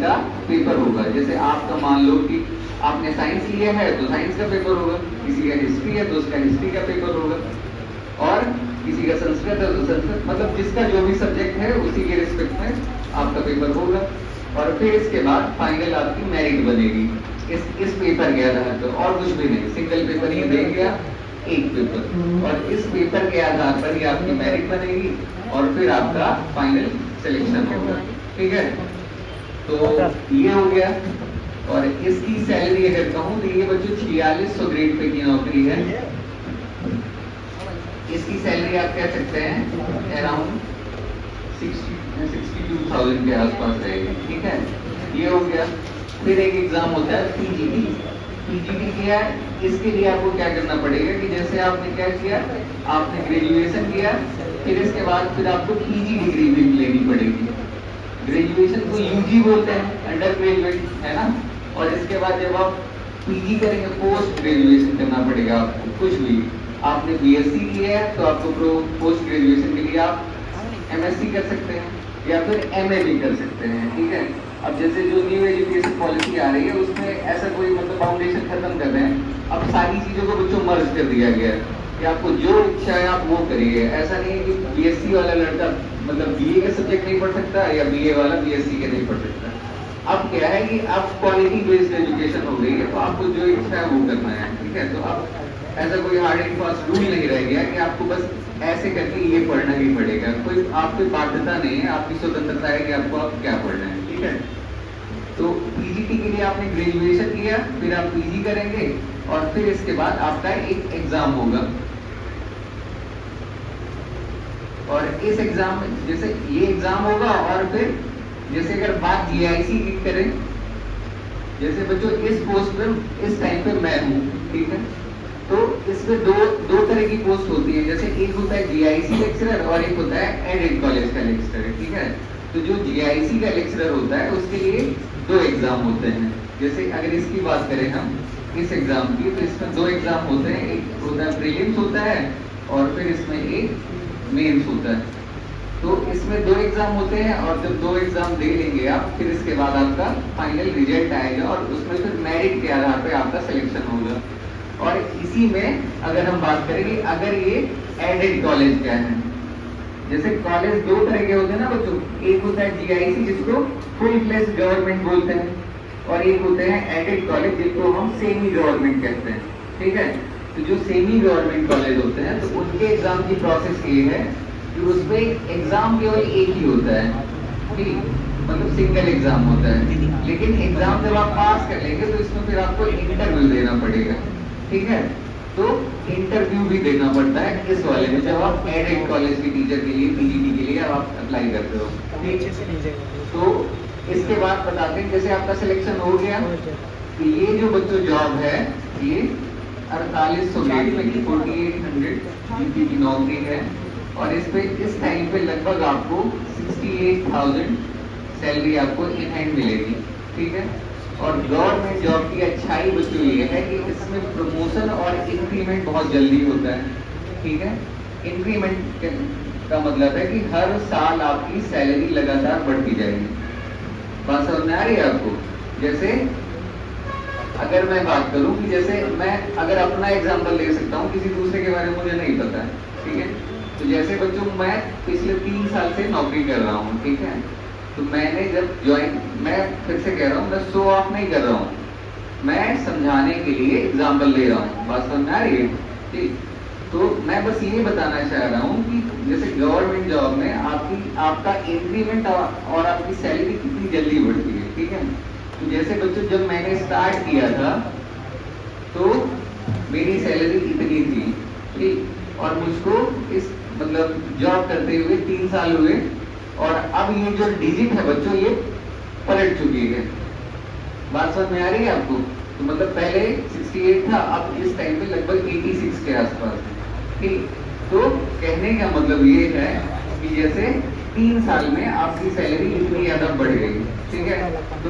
का पेपर होगा। जैसे आपका मान लो कि आपने साइंस लिया है तो साइंस का पेपर होगा, किसी का हिस्ट्री है तो उसका हिस्ट्री का पेपर होगा, और किसी का संस्कृत है तो संस्कृत, मतलब जिसका जो भी सब्जेक्ट है उसी के रिस्पेक्ट में आपका पेपर होगा। और फिर इसके बाद फाइनल आपकी मेरिट बनेगी इस पेपर के आधार पर, और कुछ भी नहीं, सिंगल पेपर ही देंगे आप, एक पेपर, और इस पेपर के आधार पर ही आपकी मेरिट बनेगी और फिर आपका फाइनल सिलेक्शन होगा। ठीक है, तो ये हो गया। और इसकी सैलरी अगर कहूँ तो ये बच्चों 4600 ग्रेड पे की नौकरी है। इसकी सैलरी आप कह सकते हैं अराउंड 62,000 के आसपास रहेगी। ठीक है, ये हो गया। फिर एक एग्जाम होता है पीजीटी। पीजीटी क्या है, इसके लिए आपको क्या करना पड़ेगा कि जैसे आपने क्या किया, आपने ग्रेजुएशन किया, फिर इसके बाद फिर आपको पीजी डिग्री भी लेनी पड़ेगी। ग्रेजुएशन को यूजी बोलते हैं, अंडर ग्रेजुएट, है ना। और इसके बाद जब आप पीजी करेंगे, पोस्ट ग्रेजुएशन करना पड़ेगा आपको। कुछ भी आपने बीएससी किया है तो आपको पोस्ट ग्रेजुएशन के लिए आप एमएससी कर सकते हैं या फिर एमए भी कर सकते हैं। ठीक है, अब जैसे जो न्यू एजुकेशन पॉलिसी आ रही है उसमें ऐसा कोई मतलब फाउंडेशन खत्म कर रहे हैं, अब सारी चीजों को बच्चों मर्ज कर दिया गया है कि आपको जो इच्छा है आप वो करिए। ऐसा नहीं है कि बीएससी वाला लड़का मतलब बीए का सब्जेक्ट नहीं पढ़ सकता या बीए वाला बीएससी के नहीं पढ़ सकता। अब क्या है कि अब क्वालिटी बेस्ड एजुकेशन हो गई है, तो आपको जो इच्छा है वो करना है। ठीक है, तो अब ऐसा कोई हार्ड एंड फास्ट रूल नहीं रह गया कि आपको बस ऐसे करके ये पढ़ना ही पड़ेगा। कोई आपकी बाध्यता नहीं है, आपकी स्वतंत्रता है कि आपको आप क्या पढ़ना है। ठीक है, तो पीजीटी के लिए आपने ग्रेजुएशन किया, फिर आप पीजी करेंगे और फिर इसके बाद आपका एक एग्जाम होगा। और इस एग्जाम में जैसे ये एग्जाम होगा, और फिर जैसे अगर बात जीआईसी की करें, जैसे बच्चों इस पोस्ट पर इस टाइम पे मैं हूँ। ठीक है, तो इसमें दो तरह की पोस्ट होती है। जैसे एक होता है जीआईसी लेक्चरर और एक होता है एडेड कॉलेज का लेक्चरर। ठीक है, तो जो जीआईसी का लेक्चरर होता है उसके लिए 2 एग्जाम होते हैं। जैसे अगर इसकी बात करें हम इस एग्जाम की, तो इसमें 2 एग्जाम होते हैं, एक होता है प्रीलिम्स होता है और फिर इसमें एक मेंस होता है। तो इसमें 2 एग्जाम होते हैं और जब 2 एग्जाम दे लेंगे आप, फिर इसके बाद आपका फाइनल रिजल्ट आएगा और उसमें फिर मेरिट के आधार पर आपका सिलेक्शन होगा। और इसी में अगर हम बात करेंगे, अगर ये एडेड कॉलेज क्या है, जैसे कॉलेज 2 तरह के होते हैं ना बच्चों, एक होता है जीआईसी जिसको फुल फ्लेज गवर्नमेंट बोलते हैं, और एक होते हैं एडेड कॉलेज जिनको हम सेमी गवर्नमेंट कहते हैं। ठीक है, तो जो सेमी गवर्नमेंट कॉलेज होते हैं तो उनके एग्जाम की प्रोसेस ये है कि उसमें एग्जाम केवल एक ही होता है। ठीक, मतलब सिंगल एग्जाम होता है, लेकिन एग्जाम जब आप पास कर लेंगे तो इसमें फिर आपको इंटरव्यू देना पड़ेगा। ठीक है, तो इंटरव्यू भी देना पड़ता है इस वाले में, जब आप एडेड कॉलेज के टीचर के लिए पीजीटी के लिए आप अप्लाई करते हो। तो इसके बाद बताते हैं जैसे आपका सिलेक्शन हो गया, तो ये जो बच्चों जॉब है ये 4800 ग्रेड में की 4800 जीपी की नौकरी है, और इस पे इस टाइम पे लगभग आपको 68,000 सैलरी आपको इन हैंड मिलेगी। ठीक है, और गवर्नमेंट जॉब की अच्छाई बच्चों ये है कि इसमें प्रमोशन और इंक्रीमेंट बहुत जल्दी होता है। ठीक है, इंक्रीमेंट का मतलब है कि हर साल आपकी सैलरी लगातार बढ़ती जाएगी। बात समझ में आ रही है आपको? जैसे अगर मैं बात करूं कि जैसे मैं अगर अपना एग्जांपल ले सकता हूं, किसी दूसरे के बारे में मुझे नहीं पता है। ठीक है, तो जैसे बच्चों मैं पिछले 3 साल से नौकरी कर रहा हूँ। ठीक है, तो मैंने जब ज्वाइन, मैं फिर से कह रहा हूँ, मैं शो ऑफ नहीं कर रहा हूँ, मैं समझाने के लिए एग्जाम्पल ले रहा हूँ। बात समझ में आ रही है? ठीक, तो मैं बस ये बताना चाह रहा हूँ कि जैसे गवर्नमेंट जॉब में आपका इंक्रीमेंट और आपकी सैलरी कितनी जल्दी बढ़ती है। ठीक है, तो जैसे बच्चों जब मैंने स्टार्ट किया था तो मेरी सैलरी इतनी थी। ठीक, और मुझको इस मतलब जॉब करते हुए 3 साल हुए, और अब ये जो डिजिट है बच्चों ये पलट चुकी है। बात समझ में आ रही है आपको? तो मतलब पहले 68 था, अब इस टाइम पे लगभग 86 के आसपास है। ठीक, तो कहने का मतलब ये है कि जैसे 3 साल में आपकी सैलरी इतनी ज्यादा बढ़ गई। ठीक है, तो